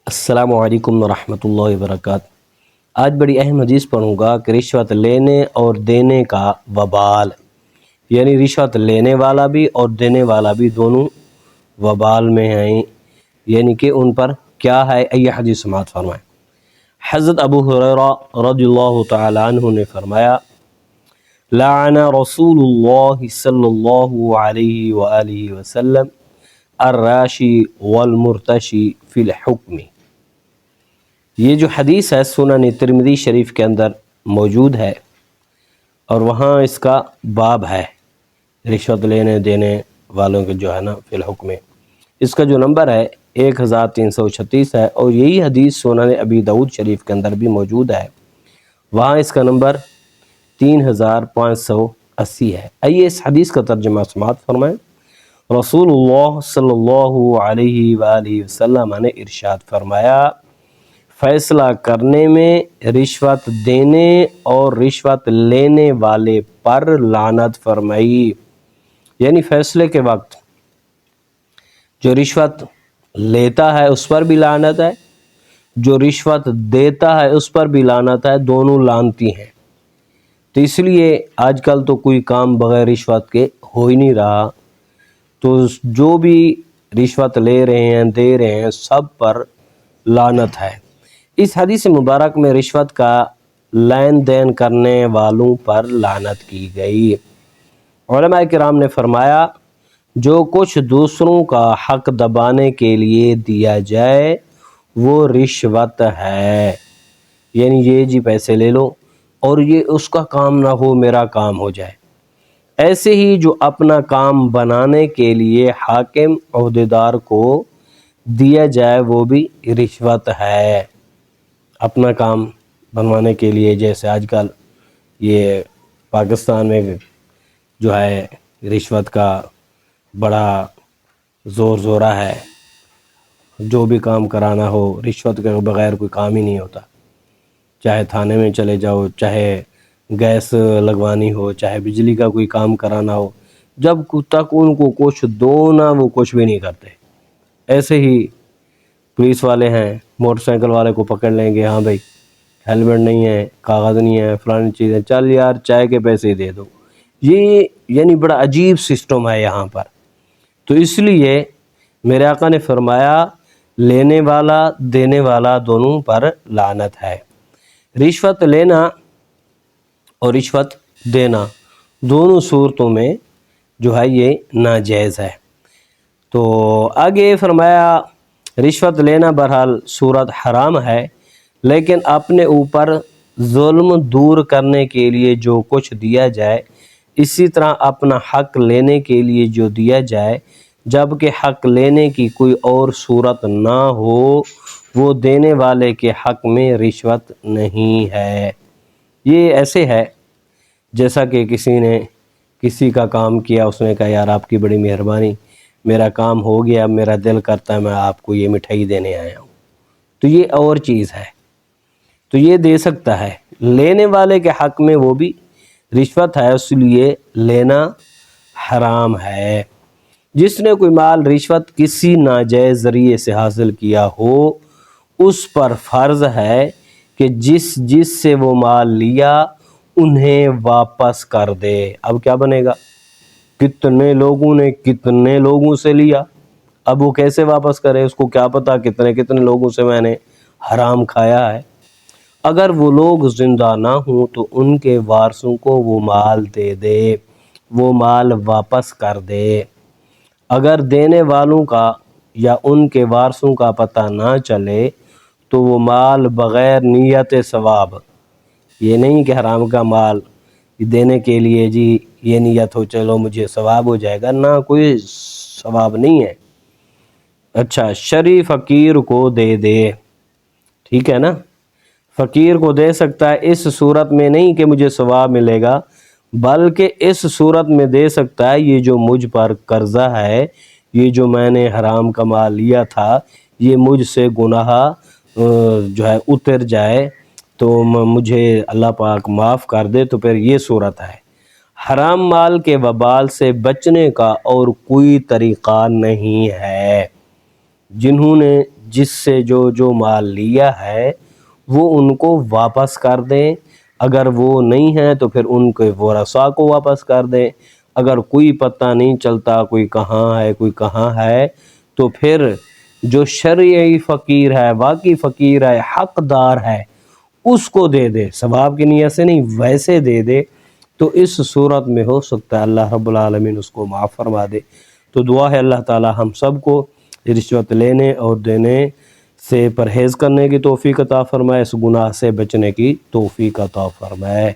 السلام علیکم ورحمۃ اللہ وبرکاتہ۔ آج بڑی اہم حدیث پڑھوں گا کہ رشوت لینے اور دینے کا وبال، یعنی رشوت لینے والا بھی اور دینے والا بھی دونوں وبال میں ہیں، یعنی کہ ان پر کیا ہے۔ یہ حدیث سماعت فرمائیں۔ حضرت ابو ہریرہ رضی اللہ تعالی عنہ نے فرمایا، لعن رسول اللہ صلی اللہ علیہ وآلہ وسلم الراشی والمرتشی فی الحکم۔ یہ جو حدیث ہے سنن ترمذی شریف کے اندر موجود ہے، اور وہاں اس کا باب ہے رشوت لینے دینے والوں کے جو ہے نا فی الحکم۔ اس کا جو نمبر ہے 1336 ہے، اور یہی حدیث سنن ابی داؤد شریف کے اندر بھی موجود ہے، وہاں اس کا نمبر 3580 ہے۔ آئیے اس حدیث کا ترجمہ سماعت فرمائیں۔ رسول اللہ صلی اللہ علیہ وآلہ وسلم نے ارشاد فرمایا، فیصلہ کرنے میں رشوت دینے اور رشوت لینے والے پر لعنت فرمائی، یعنی فیصلے کے وقت جو رشوت لیتا ہے اس پر بھی لعنت ہے، جو رشوت دیتا ہے اس پر بھی لعنت ہے، دونوں لعنتی ہیں۔ تو اس لیے آج کل تو کوئی کام بغیر رشوت کے ہو ہی نہیں رہا، تو جو بھی رشوت لے رہے ہیں دے رہے ہیں سب پر لعنت ہے۔ اس حدیث مبارک میں رشوت کا لین دین کرنے والوں پر لعنت کی گئی۔ علماء کرام نے فرمایا، جو کچھ دوسروں کا حق دبانے کے لیے دیا جائے وہ رشوت ہے، یعنی یہ جی پیسے لے لو اور یہ اس کا کام نہ ہو میرا کام ہو جائے۔ ایسے ہی جو اپنا کام بنانے کے لیے حاکم عہدیدار کو دیا جائے وہ بھی رشوت ہے۔ اپنا کام بنوانے کے لیے، جیسے آج کل یہ پاکستان میں جو ہے رشوت کا بڑا زور زورہ ہے، جو بھی کام کرانا ہو رشوت کے بغیر کوئی کام ہی نہیں ہوتا، چاہے تھانے میں چلے جاؤ، چاہے گیس لگوانی ہو، چاہے بجلی کا کوئی کام کرانا ہو، جب تک ان کو کچھ دو نہ وہ کچھ بھی نہیں کرتے۔ ایسے ہی پولیس والے ہیں، موٹر سائیکل والے کو پکڑ لیں گے، ہاں بھائی ہیلمٹ نہیں ہے، کاغذ نہیں ہے، فلانی چیزیں، چل یار چائے کے پیسے دے دو۔ یہ یعنی بڑا عجیب سسٹم ہے یہاں پر۔ تو اس لیے میرے آقا نے فرمایا، لینے والا دینے والا دونوں پر لعنت ہے۔ رشوت لینا اور رشوت دینا دونوں صورتوں میں جو ہے یہ ناجائز ہے۔ تو آگے فرمایا، رشوت لینا بہرحال صورت حرام ہے، لیکن اپنے اوپر ظلم دور کرنے کے لیے جو کچھ دیا جائے، اسی طرح اپنا حق لینے کے لیے جو دیا جائے، جبکہ حق لینے کی کوئی اور صورت نہ ہو، وہ دینے والے کے حق میں رشوت نہیں ہے۔ یہ ایسے ہے جیسا کہ کسی نے کسی کا کام کیا، اس نے کہا یار آپ کی بڑی مہربانی، میرا کام ہو گیا، میرا دل کرتا ہے میں آپ کو یہ مٹھائی دینے آیا ہوں، تو یہ اور چیز ہے، تو یہ دے سکتا ہے۔ لینے والے کے حق میں وہ بھی رشوت ہے، اس لیے لینا حرام ہے۔ جس نے کوئی مال رشوت کسی ناجائز ذریعے سے حاصل کیا ہو، اس پر فرض ہے کہ جس سے وہ مال لیا انہیں واپس کر دے۔ اب کیا بنے گا؟ کتنے لوگوں نے کتنے لوگوں سے لیا، اب وہ کیسے واپس کرے؟ اس کو کیا پتا کتنے لوگوں سے میں نے حرام کھایا ہے۔ اگر وہ لوگ زندہ نہ ہوں تو ان کے وارثوں کو وہ مال دے دے، وہ مال واپس کر دے۔ اگر دینے والوں کا یا ان کے وارثوں کا پتہ نہ چلے تو وہ مال بغیر نیت ثواب، یہ نہیں کہ حرام کا مال دینے کے لیے جی یہ نیت ہو چلو مجھے ثواب ہو جائے گا، نہ کوئی ثواب نہیں ہے۔ اچھا، شرعی فقیر کو دے دے، ٹھیک ہے نا، فقیر کو دے سکتا ہے، اس صورت میں نہیں کہ مجھے ثواب ملے گا، بلکہ اس صورت میں دے سکتا ہے یہ جو مجھ پر قرضہ ہے، یہ جو میں نے حرام کا مال لیا تھا، یہ مجھ سے گناہ جو ہے اتر جائے تو مجھے اللہ پاک معاف کر دے، تو پھر یہ صورت ہے۔ حرام مال کے وبال سے بچنے کا اور کوئی طریقہ نہیں ہے۔ جنہوں نے جس سے جو مال لیا ہے وہ ان کو واپس کر دیں، اگر وہ نہیں ہے تو پھر ان کے ورثاء کو واپس کر دیں، اگر کوئی پتہ نہیں چلتا کوئی کہاں ہے کوئی کہاں ہے تو پھر جو شرعی فقیر ہے، واقعی فقیر ہے، حقدار ہے، اس کو دے دے، ثواب کی نیت سے نہیں ویسے دے دے، تو اس صورت میں ہو سکتا ہے اللہ رب العالمین اس کو معاف فرما دے۔ تو دعا ہے اللہ تعالی ہم سب کو رشوت لینے اور دینے سے پرہیز کرنے کی توفیق عطا فرمائے، اس گناہ سے بچنے کی توفیق عطا فرمائے۔